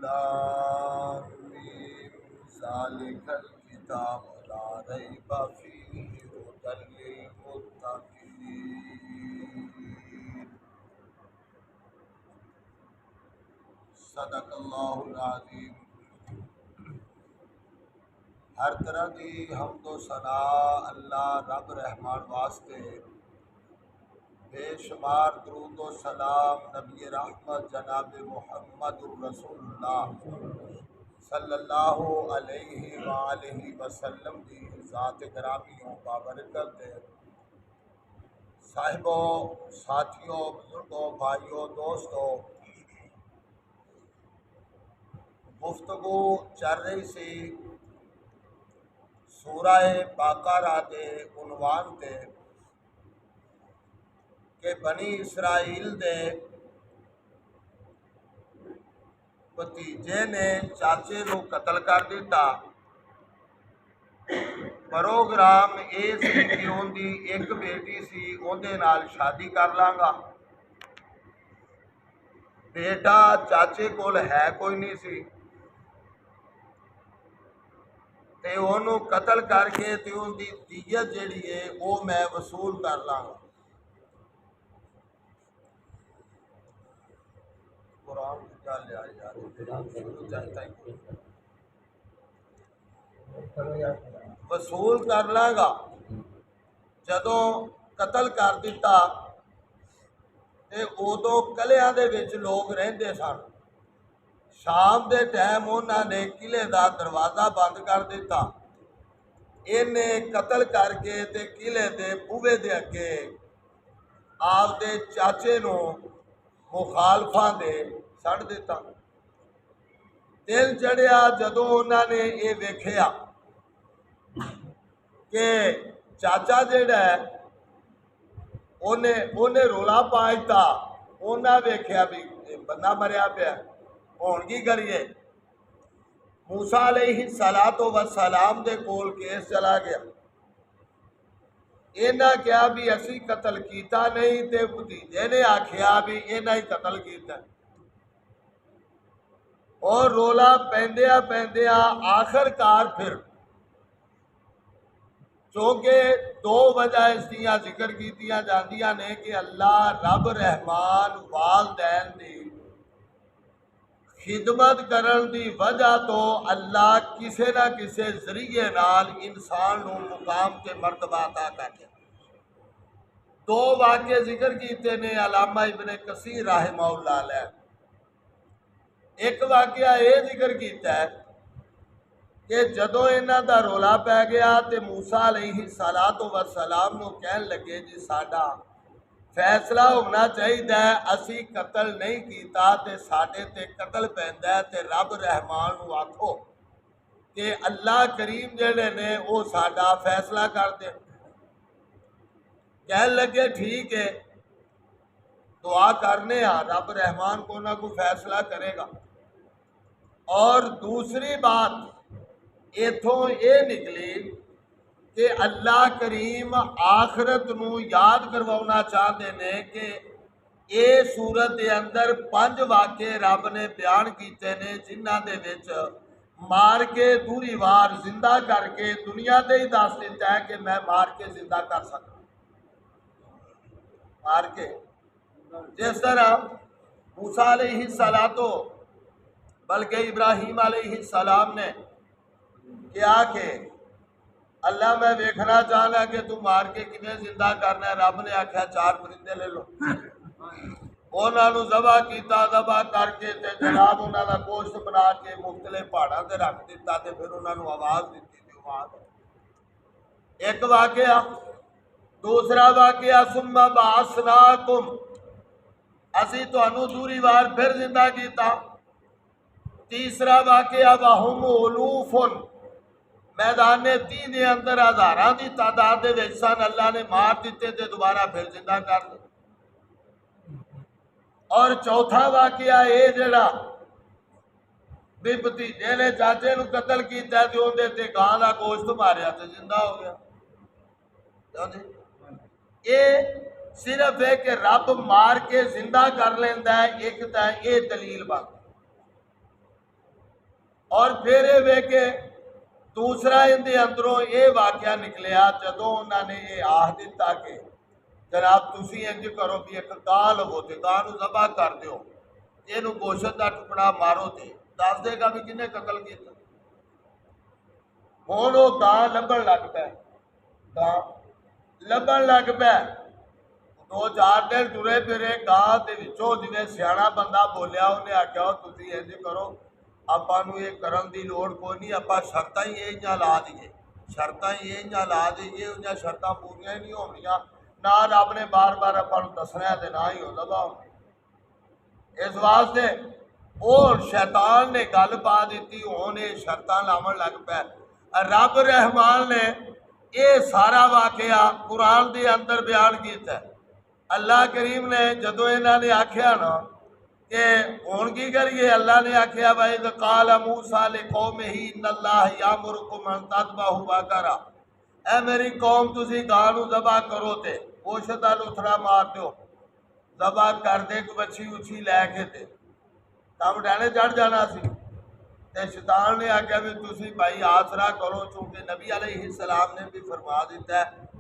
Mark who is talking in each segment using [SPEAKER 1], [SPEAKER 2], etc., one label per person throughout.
[SPEAKER 1] लाम मीम ज़ालिकल किताबु ला रैब फ़ीहि हुदल लिल मुत्तक़ीन। सदक़ल्लाहुल अज़ीम। हर तरह की हम्दो सना अल्लाह रब रहमान वास्ते, बेशुमार दुरूद व सलाम नबी रहमत जनाब मुहम्मदुर रसूलुल्लाह सल्लल्लाहु अलैहि वालैहि वसल्लम की ज़ात ग्रामी बाबरकत साहिबो, साथियों, बुजुर्गों, भाइयों, दोस्तों, गुफ्तगू चल रही सी सूरह बकरा दे उन्वान ते कि बनी इसराइल दे भतीजे ने चाचे को कतल कर दिता। प्रोग्राम ये सी कि उनकी एक बेटी सी, उनदे नाल शादी कर लांगा। बेटा चाचे कोल है कोई नहीं सी ते ओनू कतल करके ते उनकी दीयत जिहड़ी है वो मैं वसूल कर लांगा। कुरान की गल यार वसूल कर लांगा। जदों कतल कर दिता ते उदों कलियां दे विच लोग रहिंदे सन। शाम के टाइम उन्होंने किले का दरवाज़ा बंद कर दिता। इन्हें कतल करके ते किले के बूहे के अगे आपदे चाचे नूं मुखालफां दे सड़ दिता। दिल चढ़िया जदों उन्होंने ये वेखिया कि चाचा जिहड़ा है उन्हें रौला पा दिता। उन्हें वेखिया भी बंदा मरिया पिया, हुण की करिए। मूसा अलैहि सलातो व सलाम दे कोल केस चला गया। इन्हें कहा भी असी कतल किया नहीं, तो भतीजे ने आखिया भी इन्हें ही कतल किया। और रोला पैंदिया पैंदिया आखिरकार फिर, चूंकि दो वजह इसदियां जिक्र कीतियां जांदियां ने कि अल्लाह रब रहमान वालदैन दी खिदमत करन दी वजह तो अल्लाह किसे ना किसे जरिए नाल इंसान नूं मुकाम ते मर्तबा अता करदे। दो वाक़े जिक्र कीते ने अलामा इब्ने कसीर रहमहुल्लाह अलैह। एक वाक़या ये जिक्र किया है कि जदों इन्हां दा रौला पै गया तो मूसा अलैहि सलातो व सलाम नूं कहन लगे जी साडा फैसला होना चाहिए, असी कतल नहीं किया तो साडे ते कतल पैंदा है। ते रब रहमान नूं आखो कि अल्लाह करीम जिहड़े ने वो साडा फैसला कर दे। कहन लगे ठीक है, दुआ करने रब रहमान को ना कोई फैसला करेगा। और दूसरी बात इथों ये निकली कि अल्लाह करीम आखरत नूं याद करवाना चाहते ने कि ये सूरत के अंदर 5 वाक़े रब ने बयान किए ने जिन्हां दे विच मार के दूरी वार जिंदा करके दुनिया ते ही दस दिता है कि मैं मार के जिंदा कर सकता। मार के जिस तरह मूसा अलैहि सलातो बल्कि इब्राहिम अलैहि सलाम ने क्या कि अल्लाह मैं देखना चाहना कि तू मार के किवें जिंदा करना है। रब ने आख्या 4 परिंदे ले लो। उन्होंने जबा किया, जबा करके ते जनाब उन्हों का गोश्त बना के मुख्तलिफ पहाड़ों से रख दिता। तो फिर उन्होंने आवाज़ दी एक वाकया। दूसरा वाकया सुम्मा बासनाकुम, असी तुहानू दूरी वार फिर जिंदा किया। तीसरा वाकया वाहुम उलूफुन, मैदान तीन के अंदर हज़ारां की तादाद सन। अल्लाह ने मार दिते तो दोबारा फिर जिंदा कर दिया। और चौथा वाकया ये जड़ा भी भतीजे ने चाचे नूं कतल किया तो उहदे ते गां का गोश्त मारिया तो जिंदा हो गया। ये सिर्फ है कि रब मार के जिंदा कर लेंदा है, एक तो ये दलील बन। और फिर ये वे के दूसरा इनके अंदरों ये वाकया निकलिया जदों उन्होंने ये आख दिता कि जनाब तुसी इंज करो भी एक गां लवो तो गां नूं ज़बह कर दो, इनू गोश्त का टुकड़ा मारो तो दस देगा भी किन्ने कतल किया। हुण वो गां लभण लग पै, गां लभण लग पै। 2-4 दिन टुरे फिरे, गां दे विचों जिवें सियाणा बंदा बोलिया, उन्हें आख्या तुसी इंज करो आपां नूं ये करन दी लोड़ कोई नहीं, आपां शर्तां ही इहियां ला दईए, शर्तां ही इहियां ला दईए, उन्हां शर्तां पूरियां ही नहीं होणियां, ना रब ने बार बार आपां नूं दसना ते ना ही हो दबा होनी। इस वास्ते वो शैतान ने गल पा दी, हुण ये शर्तां लावन लग पै। रब रहमान ने ये सारा वाकया कुरान के अंदर बयान किया। अल्लाह करीम ने जदों इन्हां ने आख्या ना कि हुण की करिए, अल्लाह ने आख्या भाई काल मूसा ले कौमिही इन्नल्लाह यामुरुकुम अन तज़बहू बकरा, ऐ मेरी कौम तुसी गां नूं ज़बह करो ते गोश्त दा लुथड़ा मार दो, ज़बह कर दे बच्छी उच्छी लैके ते कम डैने चढ़ जाना सी। ते शैतान ने आख्या भी तुसी भाई आसरा करो, चूंकि नबी अलैहिस्सलाम ने भी फरमा दिता है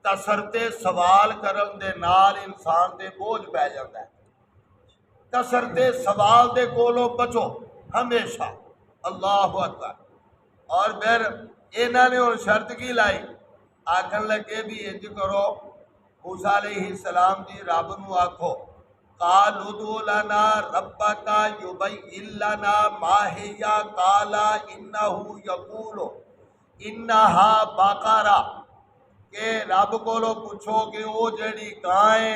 [SPEAKER 1] कसरते सवाल करन दे नाल इंसान दे बोझ पै जाता है। कसरते सवाल दे कोलों बचो हमेशा। अल्लाह अकबर। और फिर इन्हों ने हुण शर्त की लाई, आखन लगे भी इंज करो मूसा अलैहिस्सलाम जी रब नूं आखो काल उदू लना रब्बका युबय्यिन लना मा हिया काला इन्नहु यकूलु इन्नहा बकरा, के रब कोलों पूछो कि वो जड़ी गां है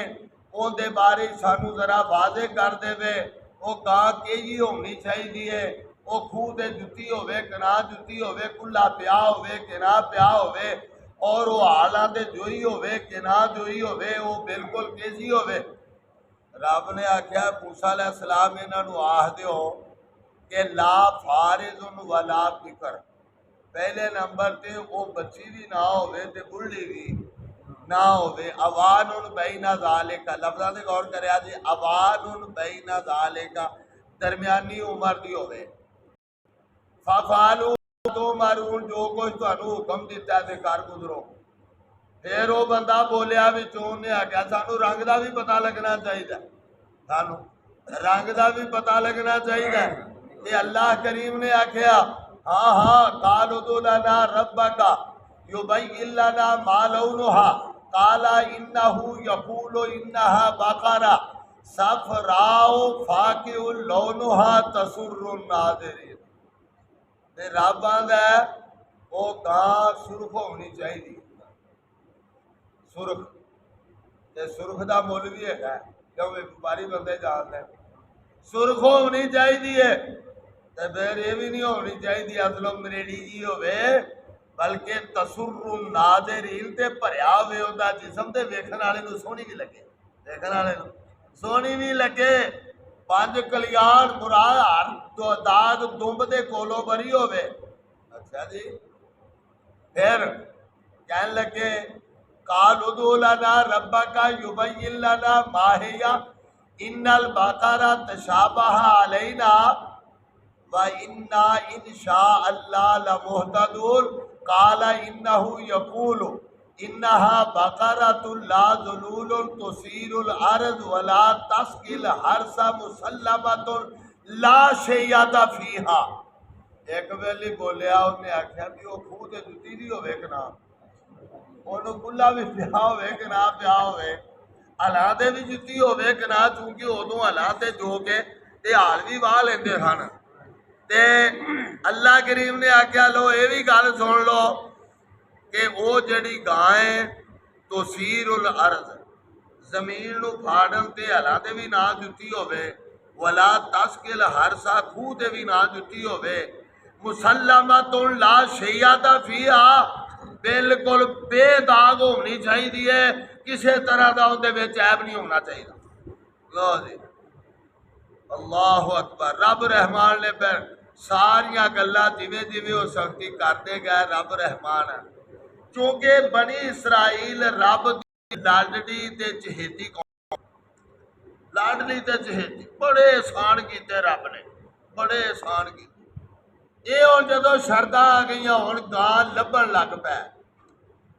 [SPEAKER 1] उनके बारे सानू जरा वाजे कर देवे, वो गां केही होनी चाहिए, वो खूह ते जुत्ती होवे कि ना जुत्ती होवे, खुला पिया होवे कि ना पिया होवे, और वो हालां ते जोई होवे कि ना जोई होवे, वो बिल्कुल केही होवे। रब ने आख्या मूसा अलैहिस्सलाम इन्हां नूं आख दिओ कि ला फारिजुन वला बिकर, पहले नंबर ते वो बच्ची भी ना होवे ते बुढ़ी भी ना होवे, अवानुन बैना ज़ालिका, लफ्ज़ां ते गौर करिया जी, अवानुन बैना ज़ालिका दरमियानी उम्र दी होवे। फफालू तो मारून, जो कुछ तुहानू हुक्म दिता ते कर गुजरो। फिर वो बंदा बोलिया भी चोन ने आख्या सानू रंग का भी पता लगना चाहिए, सानू रंग का भी पता लगना चाहिए। ये अल्लाह करीम ने आख्या हाँ हाँ काल उदू लना रब्बका युबय्यिन लना मा लौनुहा काला इन्नहु यकूलु इन्नहा बकरा सफराउ फाकिउल लौनुहा तसुर्रुन नाज़िरीन। ते रब आंदा है वो गां सुर्ख होनी चाहिए, सुर्ख ते सुर्ख का मुल भी है क्यों व्यापारी बंदे जानते हैं, सुर्ख होनी चाहिए। तो फिर ये भी नहीं होनी चाहिए असलों मरेडी जी होवे, बल्कि तसुर्रुन नाज़िरीन ते भरिया होवे उहदा जिस्म ते वेखण वाले नूं सोहनी भी लगे, देखण वाले नूं सोहनी भी लगे। 5 कलियाण मुराद हर दाग दुंब दे कोलों बरी होवे। अच्छा जी। फिर कहन लगे काल उदू लना रब्बका युबय्यिन लना मा हिया इन्नल बकरा तशाबहा अलैना व इन्ना इंशा अल्लाह लमुहतदून काला इन्नहु यकूलु इन्नहा बकरतुन ला ज़ुलूलुन तुसीरुल अर्ज़ वला तस्किल हर्सा मुसल्लमतुन ला शैयता फीहा। एक वेली बोलिया, उन्हें आख्या भी वो खूह ते जुत्ती दी होवे कि ना, ओनू खुला भी पिया होवे कि ना पिया होवे, हलां ते भी जुत्ती होवे कि ना, चूंकि उदों हलां ते जो के ते हाल भी वाह लेंदे सन। ते अल्लाह करीम ने आख्या लो ये भी गल सुन लो कि वो जड़ी गां है तुसीरुल अर्ज़, जमीन नूं फाड़न ते हलां ते भी ना जुत्ती होवे, वला तस्किल हरसा खूह ते भी ना जुत्ती होवे, मुसल्लमतुन ला शैयता फीहा बिल्कुल बेदाग होनी चाहिए, किसी तरह का उहदे विच ऐब नहीं होना चाहिए। लो जी अल्लाह अकबर। रब रहमान ने फिर सारिया गल्लां जिवें जिवें वो सख्ती करते गए, रब रहमान है क्योंकि बनी इसराइल रब दी लाडली ते चहेती कौम, लाडली ते चहेती बड़े एहसान किए रब ने, बड़े एहसान किए। ਇਹ ਹੁਣ ਜਦੋਂ ਸ਼ਰਤਾਂ ਆ ਗਈਆਂ ਹੁਣ ਗਾਂ ਲੱਭਣ ਲੱਗ ਪਿਆ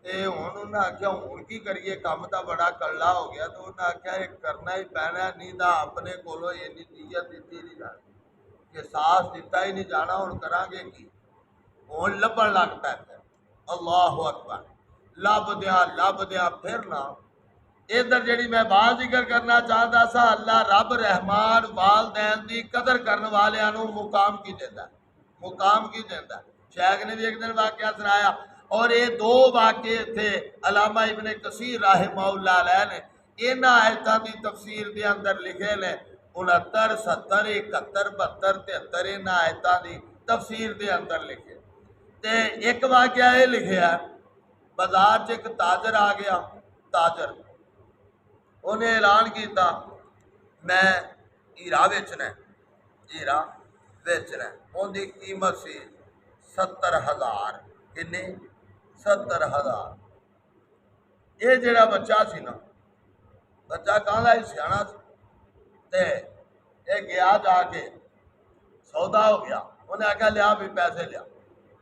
[SPEAKER 1] ਤੇ ਹੁਣ ਉਹਨਾਂ ਆਖਿਆ ਹੁਣ ਕੀ ਕਰੀਏ, ਕੰਮ ਤਾਂ ਬੜਾ ਕੱਲਾ ਹੋ ਗਿਆ। ਤੇ ਉਹਨਾਂ ਆਖਿਆ ਇਹ ਕਰਨਾ ਹੀ ਪੈਣਾ, ਨਹੀਂ ਤਾਂ ਆਪਣੇ ਕੋਲੋਂ ਇੰਨੀ ਨੀਅਤ ਦਿੱਤੀ ਨਹੀਂ ਜਾਣੀ ਕਿ ਸਾਥ ਦਿੱਤਾ ਹੀ ਨਹੀਂ ਜਾਣਾ, ਹੁਣ ਕਰਾਂਗੇ ਕੀ। ਹੁਣ ਲੱਭਣ ਲੱਗ ਪੈ। ਅੱਲਾਹੁ ਅਕਬਰ। ਲੱਭਦਿਆਂ ਫਿਰ ਨਾ इधर जी मैं बात जिक्र करना चाहता सा, अल्लाह रब रहमान वालदैन की कदर करने वालों मुकाम की देता, मुकाम की देता। शेख ने भी एक दिन वाकया सुनाया और ये दो वाकये थे अलामा इब्ने कसीर राहिमहुल्लाह अलैह ने इन्हां आयतां दी तफसीर के अंदर लिखे ने 69 70 71 72 73 इन्हां आयतां दी तफसीर के अंदर लिखे। तो एक वाकया ये लिखा बाजार च एक ताजर आ गया, ताजर उन्हें ऐलान किया मैं हीरा बेचना, हीरा बेचना। उनकी कीमत सी 70,000। किन्नी? 70,000। ये जड़ा बच्चा सी ना, बच्चा कहना ही सियाना ते ये गया जाके सौदा हो गया। उन्हें आख्या लिया भी पैसे लिया,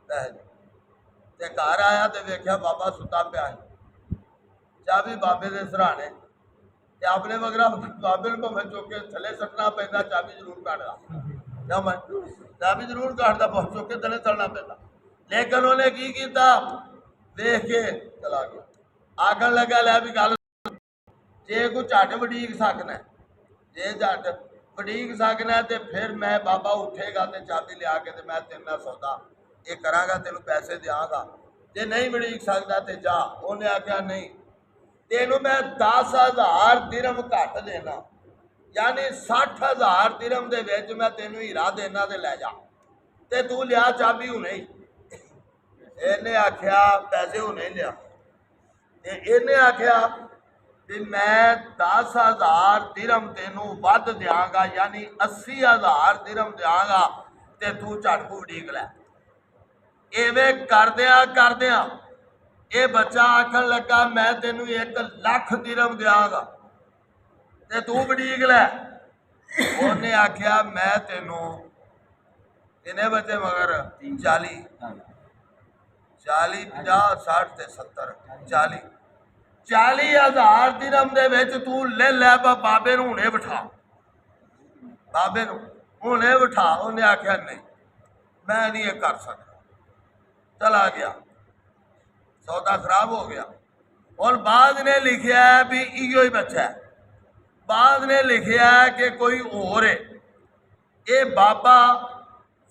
[SPEAKER 1] पैसे घर आया तो वेख्या बाबा सुता पिया है, चाबी बाबे के सराहने अपने मगर बाबे को मैं चुक के थले सटना पैदा, चाबी जरूर काटता, मैं चाबी जरूर काटता, बहुत चुक के थले सटना पैदा। लेकिन उन्हें की किया देख के चला गया। आखन लगा लिया भी गल जे कोई झट वड़ीक सकना, जे झट वड़ीक सकना तो फिर मैं बाबा उठेगा तो चाबी लिया के मैं तेरे नाल सौदा ये करांगा, तेन पैसे देंगा। जे नहीं वड़ीक सकता तो जा। उन्हें आख्या नहीं, तेनों मैं 10,000 दिरहम घट देना, यानी 60,000 दिरहम दे विच मैं तेनों हीरा देना ते लै जा, ते तू लिया चाबी हूं नहीं। इन्हें आख्या पैसे हूं नहीं लिया। इन्हें आख्या भी मैं 10,000 दिरहम तेनों वध देंगा, यानी 80,000 दिरहम देंगा, ते तू झट उड़ीक लै। इवें करदियां ये बच्चा आखन लगा मैं तेन 1 लाख दिरहम देंगा ते तू वड़ीक लै। उन्हें आख्या मैं तेनों किन्ने बच्चे मगर 40 40 50 60 ते 70 40,000 दिरहम दे विच तू ले लै, बाबे नूं हुणे बिठा, बाबे नूं हुणे बिठा। उन्हें आख्या नहीं मैं नहीं ये कर सकता, चला गया। सौदा खराब हो गया। और बाद ने लिखा है भी इो ही बच्चा है, बाद ने लिखा है कि कोई और है, ये बाबा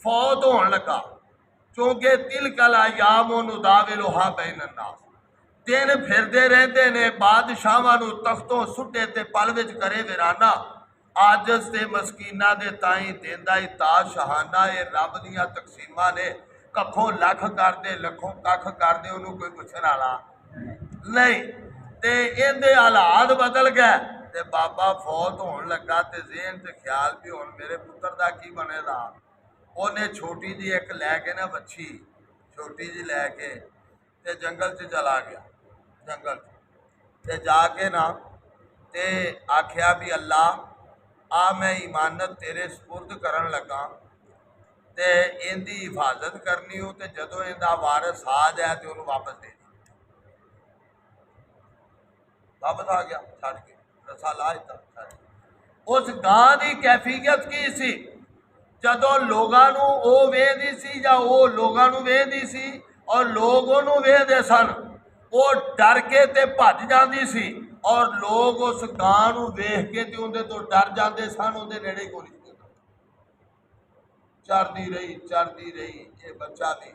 [SPEAKER 1] फौत होने लगा क्योंकि तिलकल अयाम नुदाविलुहा बैन अन्नास, दिन फिरते रहते ने बादशाहां नूं तख्तों सुटे ते पल विच करे वीराना, आजस ते मस्कीना दे ताई देंदा ही ताज शहाना। ये रब दियां तकसीमां ने, कखों लख कर दे लखों कख कर दे, उन्होंने कोई पुछने वाला नहीं। ते इहदे हालात बदल गए ते बाबा फौत होने लगा ते ज़हन ते ख्याल भी हुण मेरे पुत्र दा की बनेगा। उन्हें छोटी जी एक लैके ना बच्ची छोटी जी लैके ते जंगल च चला गया। जंगल ते जाके ना ते आख्या भी अल्लाह आ मैं इमानत तेरे सुपुर्द करन लगा ते इनकी हिफाजत करनी हो, तो जदों इनका वारस आ जाए तो उन्होंने वापस दे दी। वापस आ गया छड़ के रसा ला दिता। उस गां की कैफियत की सी, जदों लोगों वो वेहदी सी या वो लोगों वेहदी सी और लोग उन्होंने वेहदे सन, वो डर के ते भज जाती सी और लोग उस गां नूं वेख के ते उहदे तो डर जाते सन, उहदे नेड़े कोई नहीं। चरती रही। ये बच्चा भी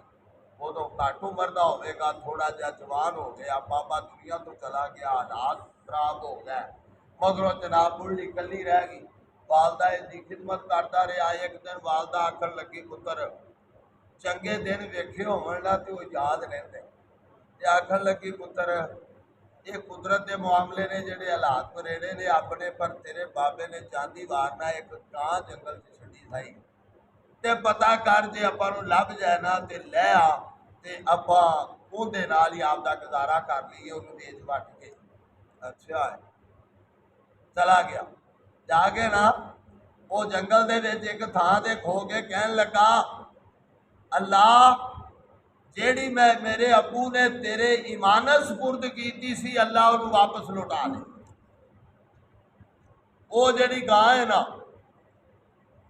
[SPEAKER 1] उदों घट उम्र का होगा, थोड़ा जहा जवान हो गया, बाबा दुनिया तो चला गया, हालात खराब हो गए। मगरों जनाब बुढ़ी कली रह गई, वालदा इसकी खिदमत करता रहा। एक दिन वालदा आखन लगी पुत्र चंगे दिन वेखे होवन ना तो याद रहते, आखन लगी पुत्र ये कुदरत के मामले ने जेडे हालात परेड़े ने अपने, पर तेरे बाबे ने चांदी वारना एक गां जंगल च छड्डी साई ते पता कर जे आपां नूं लभ जाए ना ते लै आ ते आपां उहदे नाल ही आपदा गुजारा कर लईए, उहनूं वेच वट के। अच्छा है, चला गया। जाके ना वो जंगल दे विच एक थां ते खो के कहन लगा अल्लाह जेड़ी मैं मेरे अबू ने तेरे ईमानत सुपुर्द की सी, अल्लाह उन्हें वापस लौटा दे। वो जेड़ी गां है ना,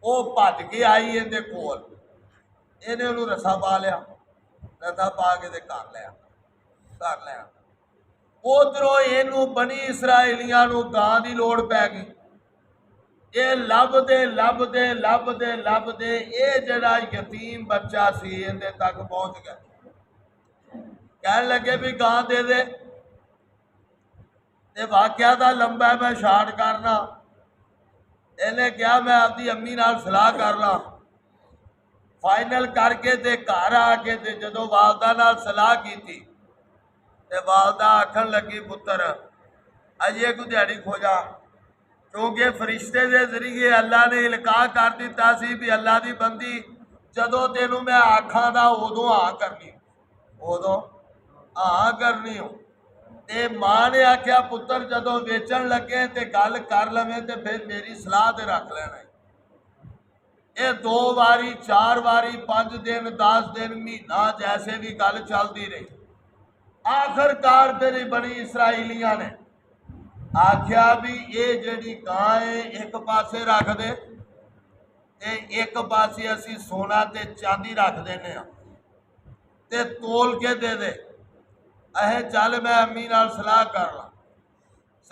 [SPEAKER 1] वो भज के आई इहदे कोल, इहने उन्हें रस्सा पा लिया, रस्सा पा के ते कर लिया। उधरों इनू बनी इसराइलियां नू गां की लौड़ पै गई। ये लभदे ये जड़ा यतीम बच्चा सी इहदे तक पहुंच गया। कह लगे भी गां दे दे। ते वाकया दा लंबा है, मैं शार्ट करना। इन्हें क्या मैं आपकी अम्मी नाल सलाह कर ला, फाइनल करके ते घर आके ते जदों वालदा नाल सलाह की ते वालदा आखन लगी पुत्र अजे को दिहाड़ी खोजा, क्योंकि फरिश्ते के जरिए अल्लाह ने इलका कर दिता सी भी अल्लाह की बंदी जदों तेनू मैं आखा दा उदों हाँ करनी, उदों हाँ करनी हो। ते मां ने आख्या पुत्र जदों वेचन लगे ते गल कर लवें ते फिर मेरी सलाह ते रख लेना। ये 2 वारी 4 वारी 5 दिन 10 दिन महीना जैसे भी गल चलती रही। आखिरकार फिर बनी इसराइलियां ने आख्या भी ये जी गां है एक पासे रख दे ते एक पासे असी सोना ते चांदी रख देने ते तोल के दे दे। अहे चल मैं अम्मी नाल सलाह कर ला।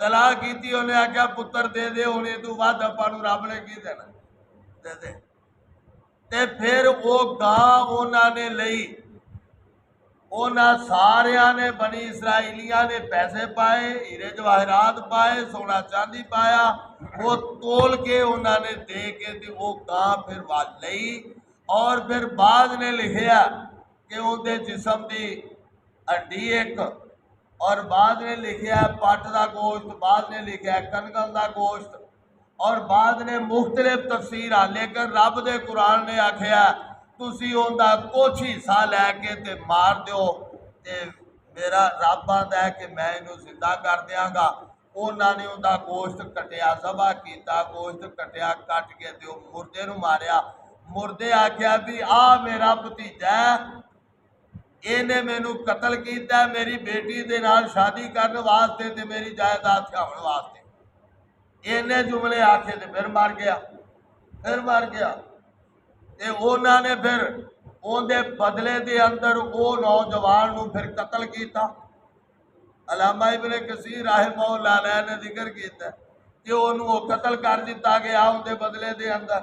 [SPEAKER 1] सलाह की, उन्हें आख्या पुत्र दे दे, हूँ तू वध आपां नूं रब ने की देना, दे दे। ते फिर वो गां उन्होंने लई, उन्होंने सारिया ने बनी इसराइलियां ने पैसे पाए, हीरे जवाहरात पाए, सोना चांदी पाया, वो तोल के उन्होंने दे के वो गां फिर वल लई। और फिर बाद ने लिखिया कि उनके जिसम की हड्डी एक, और बाद ने लिखिया पट का गोश्त, बाद ने लिखिया कनकल का गोश्त, और बाद ने मुख्तलिफ तफसीर आ। लेकिन रब दे कुरान ने आख्या तुसी उनका कुछ हिस्सा लैके ते मार दो ते मेरा रब आंदा है कि मैं इनू जिंदा कर देंगा। उन्होंने उनका गोश्त कटिया, ज़बह किया, गोश्त कटिया, कट के ते मुर्दे नू मारिया। मुर्दे आख्या भी आ मेरा भतीजा इन्हें मैनू कतल किया मेरी बेटी दे नाल शादी करने वास्ते ते मेरी जायदाद छावन वास्ते। इन्हें जुमले आखे ते फिर मर गया, ते उन्होंने फिर उनके बदले के अंदर वो नौजवान नू फिर कतल किया। अलामा इब्ने कसीर रहमहुल्लाह ने जिक्र किया कि उन्होंने कतल कर दिता गया उनके बदले के अंदर।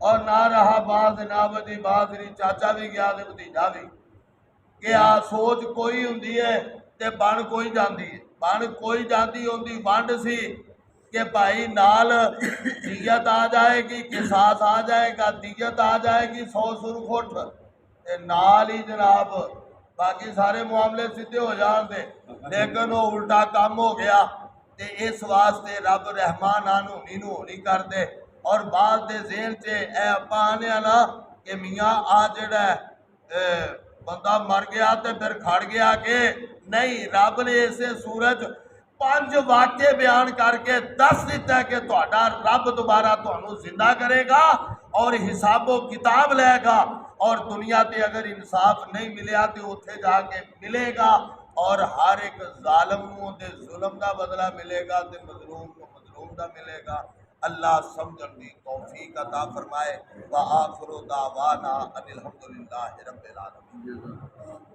[SPEAKER 1] और ना रहा बाज ना बदी बाजरी, चाचा भी गया ते भतीजा भी। कि आ सोच कोई हुंदी है ते बन कोई जाती है। बन कोई जाती उनकी वंड सी कि भाई नाल दीयत आ जाएगी, किसास आ जाएगा, दीयत आ जाएगी 100 सुरखुट ते नाल ही जनाब बाकी सारे मामले सीधे हो जाते। लेकिन वो उल्टा काम हो गया ते इस वास्ते रब रहमान होनी नू होनी कर दे। और बाद दे जेहन च आपां आने ना कि मियाँ आ जड़ा बंदा मर गया तो फिर खड़ गया कि नहीं, रब ने इसे सूरज 5 वाक्य बयान करके दस दिता कि तुहाडा रब दोबारा तुहानू जिंदा करेगा और हिसाबो किताब लेगा। और दुनिया ते अगर इंसाफ नहीं मिलया तो उत्थे जाके मिलेगा। और हर एक जालिम नूं उहदे जुल्म का बदला मिलेगा ते मजलूम नूं मजलूम का मिलेगा। अल्लाह समझण दी तौफीक अता फरमाए। व आखिरु दावाना अनिल हम्दुलिल्लाहि रब्बिल आलमीन।